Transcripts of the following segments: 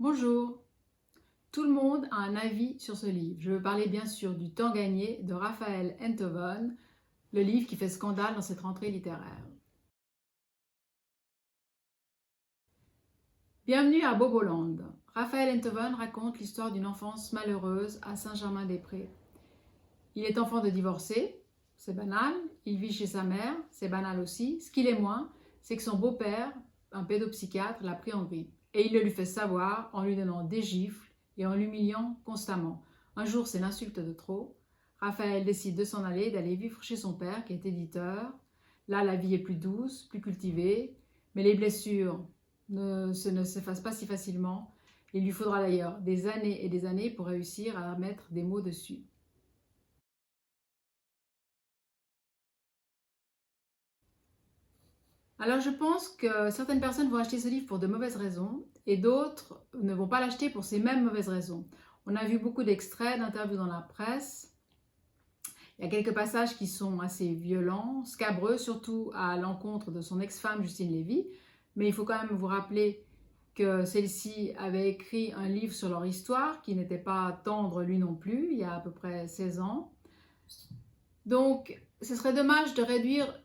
Bonjour, tout le monde a un avis sur ce livre. Je veux parler bien sûr du Temps gagné de Raphaël Enthoven, le livre qui fait scandale dans cette rentrée littéraire. Bienvenue à Boboland. Raphaël Enthoven raconte l'histoire d'une enfance malheureuse à Saint-Germain-des-Prés. Il est enfant de divorcé, c'est banal. Il vit chez sa mère, c'est banal aussi. Ce qu'il est moins, c'est que son beau-père, un pédopsychiatre, l'a pris en grippe. Et il le lui fait savoir en lui donnant des gifles et en l'humiliant constamment. Un jour, c'est l'insulte de trop. Raphaël décide de s'en aller, d'aller vivre chez son père, qui est éditeur. Là, la vie est plus douce, plus cultivée, mais les blessures ne s'effacent pas si facilement. Il lui faudra d'ailleurs des années et des années pour réussir à mettre des mots dessus. Alors je pense que certaines personnes vont acheter ce livre pour de mauvaises raisons et d'autres ne vont pas l'acheter pour ces mêmes mauvaises raisons. On a vu beaucoup d'extraits, d'interviews dans la presse. Il y a quelques passages qui sont assez violents, scabreux, surtout à l'encontre de son ex-femme Justine Lévy. Mais il faut quand même vous rappeler que celle-ci avait écrit un livre sur leur histoire qui n'était pas tendre lui non plus, il y a à peu près 16 ans. Donc ce serait dommage de réduire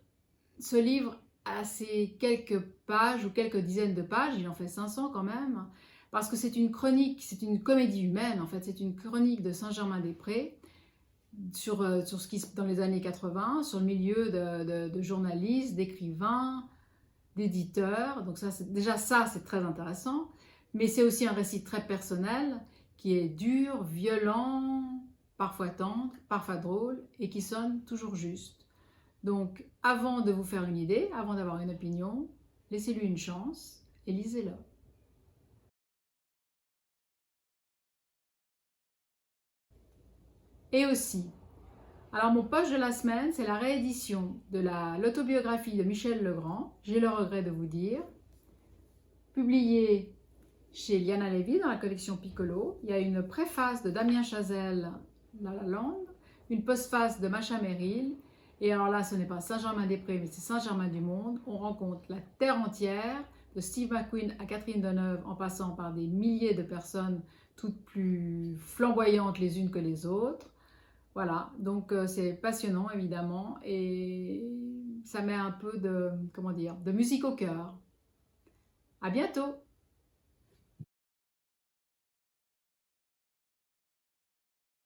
ce livre à ces quelques pages ou quelques dizaines de pages, il en fait 500 quand même, parce que c'est une chronique, c'est une comédie humaine en fait, c'est une chronique de Saint-Germain-des-Prés sur ce qui dans les années 80, sur le milieu de journalistes, d'écrivains, d'éditeurs. Donc ça, déjà ça, c'est très intéressant, mais c'est aussi un récit très personnel qui est dur, violent, parfois tendre, parfois drôle et qui sonne toujours juste. Donc, avant de vous faire une idée, avant d'avoir une opinion, laissez-lui une chance et lisez-le. Et aussi, alors mon poche de la semaine, c'est la réédition de l'autobiographie de Michel Legrand, j'ai le regret de vous dire, publiée chez Liana Levy dans la collection Piccolo. Il y a une préface de Damien Chazelle, La La Land, une postface de Macha Merrill. Et alors là, ce n'est pas Saint-Germain-des-Prés, mais c'est Saint-Germain-du-Monde. On rencontre la terre entière, de Steve McQueen à Catherine Deneuve, en passant par des milliers de personnes, toutes plus flamboyantes les unes que les autres. Voilà, donc c'est passionnant évidemment, et ça met un peu de, comment dire, de musique au cœur. À bientôt!